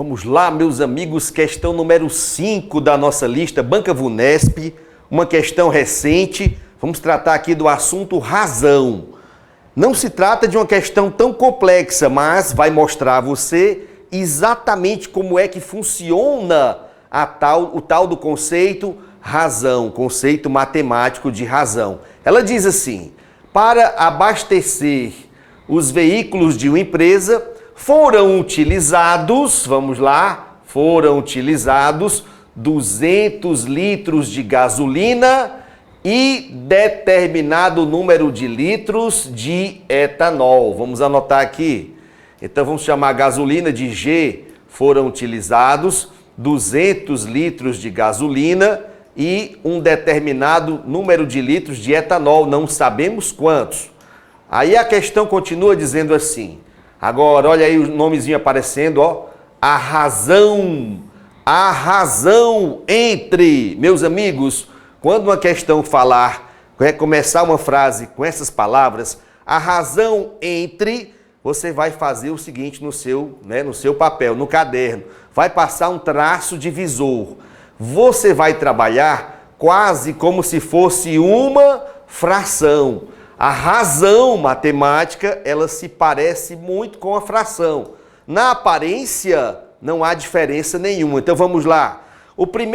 Vamos lá, meus amigos, questão número 5 da nossa lista, Banca Vunesp, uma questão recente. Vamos tratar aqui do assunto razão. Não se trata de uma questão tão complexa, mas vai mostrar a você exatamente como é que funciona o tal do conceito razão, conceito matemático de razão. Ela diz assim: para abastecer os veículos de uma empresa, foram utilizados, vamos lá, foram utilizados 200 litros de gasolina e determinado número de litros de etanol. Vamos anotar aqui. Então vamos chamar a gasolina de G. Foram utilizados 200 litros de gasolina e um determinado número de litros de etanol, não sabemos quantos. Aí a questão continua dizendo assim. Agora, olha aí o nomezinho aparecendo, ó. A razão entre, meus amigos, quando uma questão começar uma frase com essas palavras, a razão entre, você vai fazer o seguinte no seu papel, no caderno, vai passar um traço divisor. Você vai trabalhar quase como se fosse uma fração. A razão matemática, ela se parece muito com a fração. Na aparência, não há diferença nenhuma. Então vamos lá. O que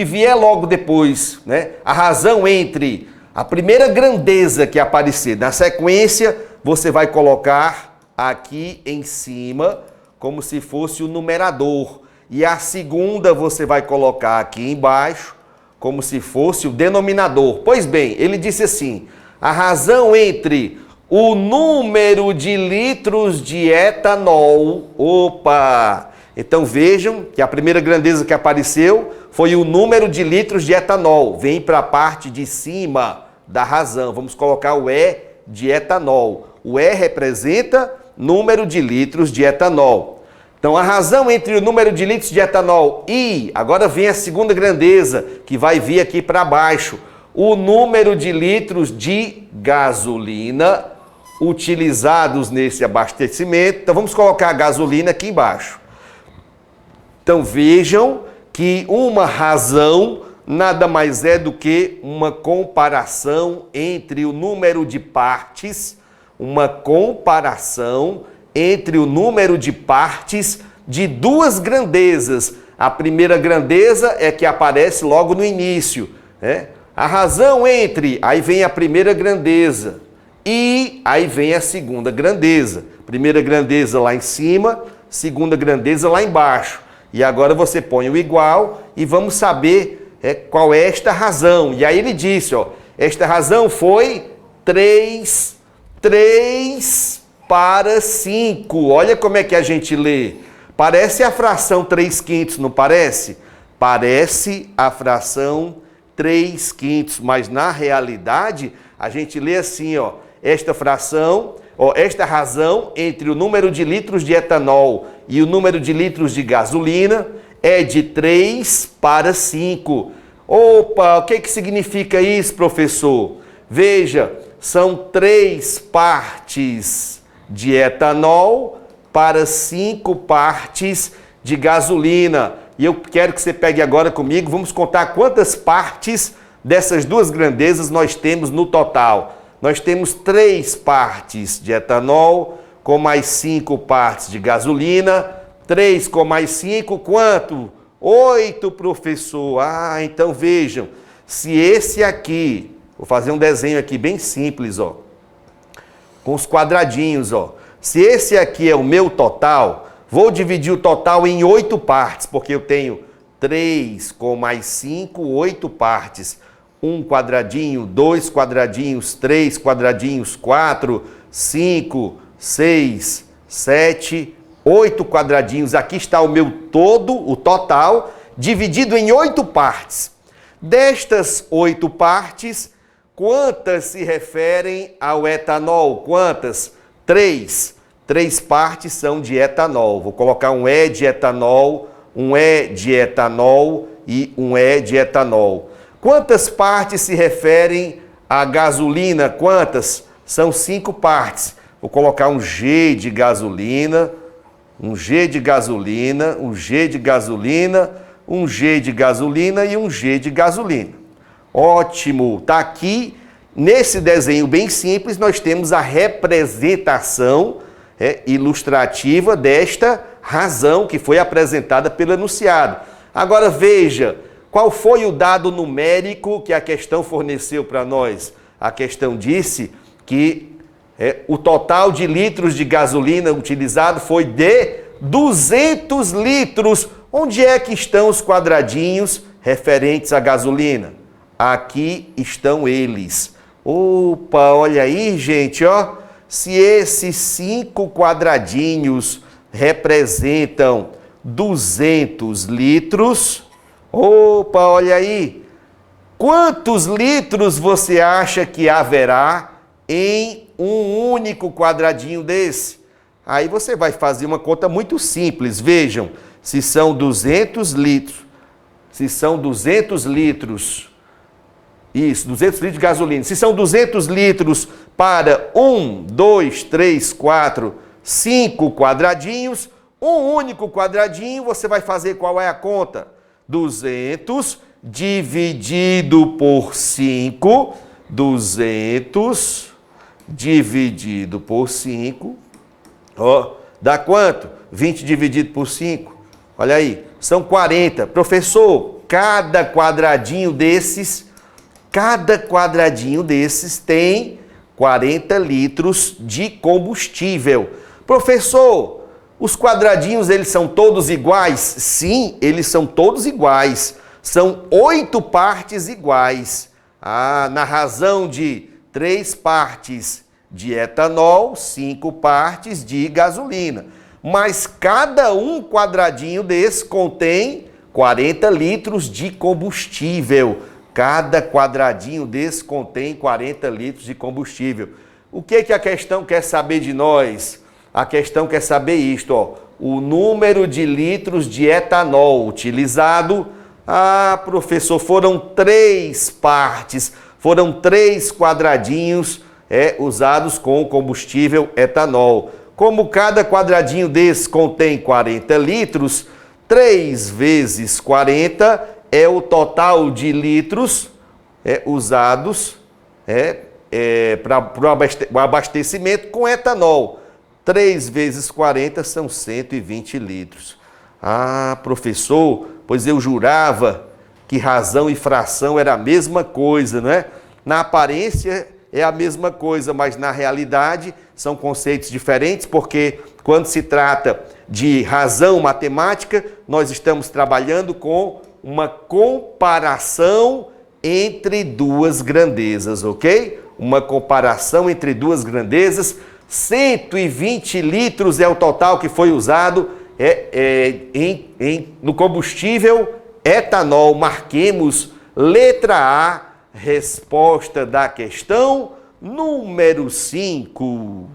vier logo depois, né? A razão entre a primeira grandeza que aparecer. Na sequência, você vai colocar aqui em cima, como se fosse o numerador. E a segunda você vai colocar aqui embaixo, como se fosse o denominador. Pois bem, ele disse assim: a razão entre o número de litros de etanol. Opa! Então vejam que a primeira grandeza que apareceu foi o número de litros de etanol. Vem para a parte de cima da razão. Vamos colocar o E de etanol. O E representa número de litros de etanol. Então, a razão entre o número de litros de etanol e, agora vem a segunda grandeza, que vai vir aqui para baixo, o número de litros de gasolina utilizados nesse abastecimento. Então, vamos colocar a gasolina aqui embaixo. Então, vejam que uma razão nada mais é do que uma comparação entre o número de partes, entre o número de partes de duas grandezas. A primeira grandeza é que aparece logo no início, né? A razão entre, aí vem a primeira grandeza e aí vem a segunda grandeza. Primeira grandeza lá em cima, segunda grandeza lá embaixo. E agora você põe o igual e vamos saber qual é esta razão. E aí ele disse, ó, esta razão foi 3 para 5. Olha como é que a gente lê. Parece a fração 3/5, não parece? Parece a fração 3/5, mas na realidade a gente lê assim, ó, esta razão entre o número de litros de etanol e o número de litros de gasolina é de 3 para 5. Opa, o que significa isso, professor? Veja, são 3 partes de etanol para 5 partes de gasolina. E eu quero que você pegue agora comigo, vamos contar quantas partes dessas duas grandezas nós temos no total. Nós temos 3 partes de etanol com mais 5 partes de gasolina. 3 com mais 5, quanto? 8, professor. Ah, então vejam, se esse aqui, vou fazer um desenho aqui bem simples, ó, com os quadradinhos, ó. Se esse aqui é o meu total, vou dividir o total em 8 partes, porque eu tenho 3 com mais 5, 8 partes. 1 quadradinho, 2 quadradinhos, 3 quadradinhos, 4, 5, 6, 7, 8 quadradinhos. Aqui está o meu todo, o total, dividido em 8 partes. Destas 8 partes, quantas se referem ao etanol? Quantas? 3. 3 partes são de etanol. Vou colocar um E de etanol, um E de etanol e um E de etanol. Quantas partes se referem à gasolina? Quantas? São 5 partes. Vou colocar um G de gasolina, Um G de gasolina, um G de gasolina, um G de gasolina e um G de gasolina. Ótimo! Tá aqui, nesse desenho bem simples, nós temos a representação ilustrativa desta razão que foi apresentada pelo enunciado. Agora veja, qual foi o dado numérico que a questão forneceu para nós? A questão disse que o total de litros de gasolina utilizado foi de 200 litros. Onde é que estão os quadradinhos referentes à gasolina? Aqui estão eles. Opa, olha aí, gente, ó. Se esses 5 quadradinhos representam 200 litros, opa, olha aí. Quantos litros você acha que haverá em um único quadradinho desse? Aí você vai fazer uma conta muito simples. Vejam, se são 200 litros, isso, 200 litros de gasolina. Se são 200 litros para 1, 2, 3, 4, 5 quadradinhos, um único quadradinho, você vai fazer qual é a conta? 200 dividido por 5, 200 dividido por 5, ó, dá quanto? 20 dividido por 5, olha aí, são 40. Professor, cada quadradinho desses tem 40 litros de combustível. Professor, os quadradinhos, eles são todos iguais? Sim, eles são todos iguais. São 8 partes iguais. Na razão de 3 partes de etanol, 5 partes de gasolina. Mas cada um quadradinho desse contém 40 litros de combustível. Cada quadradinho desse contém 40 litros de combustível. O que a questão quer saber de nós? A questão quer saber isto, ó, o número de litros de etanol utilizado. Professor, foram 3 partes, foram 3 quadradinhos usados com combustível etanol. Como cada quadradinho desse contém 40 litros, 3 vezes 40 é o total de litros usados para o abastecimento com etanol. 3 vezes 40 são 120 litros. Professor, pois eu jurava que razão e fração era a mesma coisa, não é? Na aparência é a mesma coisa, mas na realidade são conceitos diferentes, porque quando se trata de razão matemática, nós estamos trabalhando com uma comparação entre duas grandezas, ok? Uma comparação entre duas grandezas. 120 litros é o total que foi usado no combustível etanol. Marquemos letra A, resposta da questão número 5.